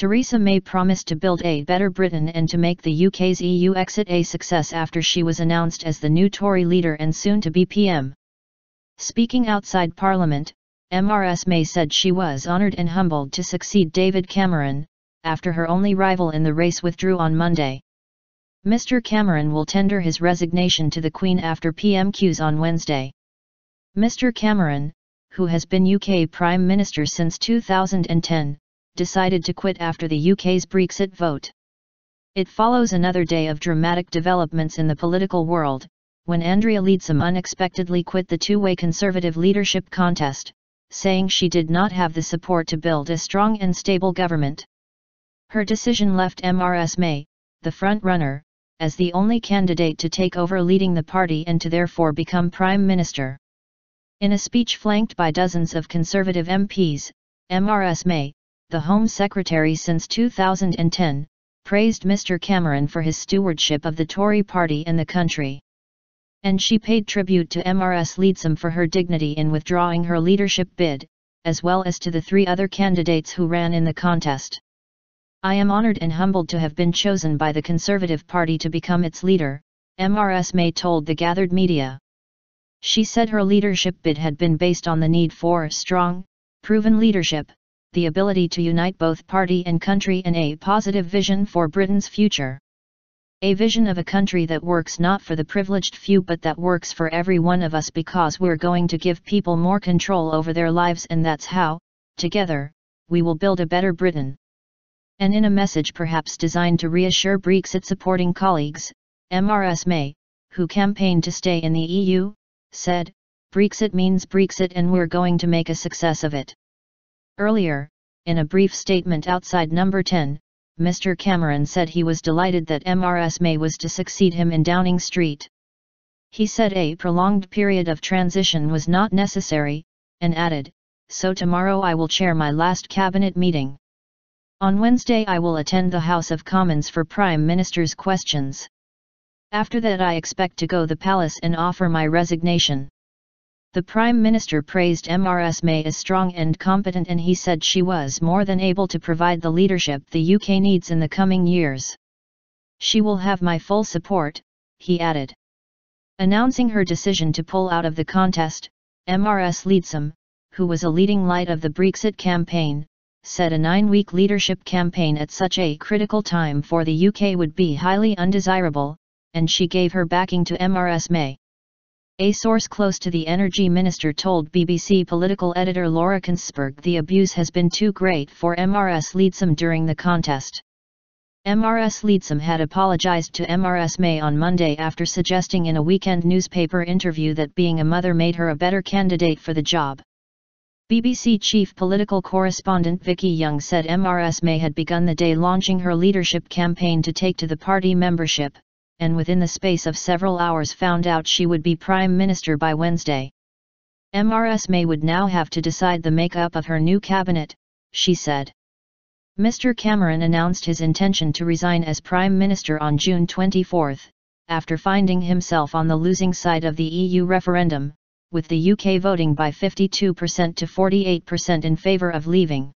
Theresa May promised to build a better Britain and to make the UK's EU exit a success after she was announced as the new Tory leader and soon-to-be PM. Speaking outside Parliament, Ms May said she was honoured and humbled to succeed David Cameron, after her only rival in the race withdrew on Monday. Mr Cameron will tender his resignation to the Queen after PMQs on Wednesday. Mr Cameron, who has been UK Prime Minister since 2010, decided to quit after the UK's Brexit vote. It follows another day of dramatic developments in the political world, when Andrea Leadsom unexpectedly quit the two-way Conservative leadership contest, saying she did not have the support to build a strong and stable government. Her decision left Ms May, the front-runner, as the only candidate to take over leading the party and to therefore become Prime Minister. In a speech flanked by dozens of Conservative MPs, Ms May, the Home Secretary since 2010, praised Mr Cameron for his stewardship of the Tory party and the country. And she paid tribute to Ms Leadsom for her dignity in withdrawing her leadership bid, as well as to the three other candidates who ran in the contest. "I am honoured and humbled to have been chosen by the Conservative Party to become its leader," Ms May told the gathered media. She said her leadership bid had been based on the need for strong, proven leadership, the ability to unite both party and country, and a positive vision for Britain's future. A vision of a country that works not for the privileged few but that works for every one of us, because we're going to give people more control over their lives, and that's how, together, we will build a better Britain. And in a message perhaps designed to reassure Brexit-supporting colleagues, Ms May, who campaigned to stay in the EU, said, "Brexit means Brexit and we're going to make a success of it." Earlier, in a brief statement outside Number 10, Mr Cameron said he was delighted that Ms May was to succeed him in Downing Street. He said a prolonged period of transition was not necessary, and added, "So tomorrow I will chair my last cabinet meeting. On Wednesday I will attend the House of Commons for Prime Minister's questions. After that I expect to go the palace and offer my resignation." The Prime Minister praised Ms May as strong and competent, and he said she was more than able to provide the leadership the UK needs in the coming years. "She will have my full support," he added. Announcing her decision to pull out of the contest, Ms Leadsom, who was a leading light of the Brexit campaign, said a 9-week leadership campaign at such a critical time for the UK would be highly undesirable, and she gave her backing to Ms May. A source close to the Energy Minister told BBC political editor Laura Kinsberg the abuse has been too great for Ms Leadsom during the contest. Ms Leadsom had apologised to Ms May on Monday after suggesting in a weekend newspaper interview that being a mother made her a better candidate for the job. BBC chief political correspondent Vicky Young said Ms May had begun the day launching her leadership campaign to take to the party membership, and within the space of several hours found out she would be Prime Minister by Wednesday. Ms May would now have to decide the makeup of her new cabinet, she said. Mr Cameron announced his intention to resign as Prime Minister on June 24, after finding himself on the losing side of the EU referendum, with the UK voting by 52% to 48% in favour of leaving.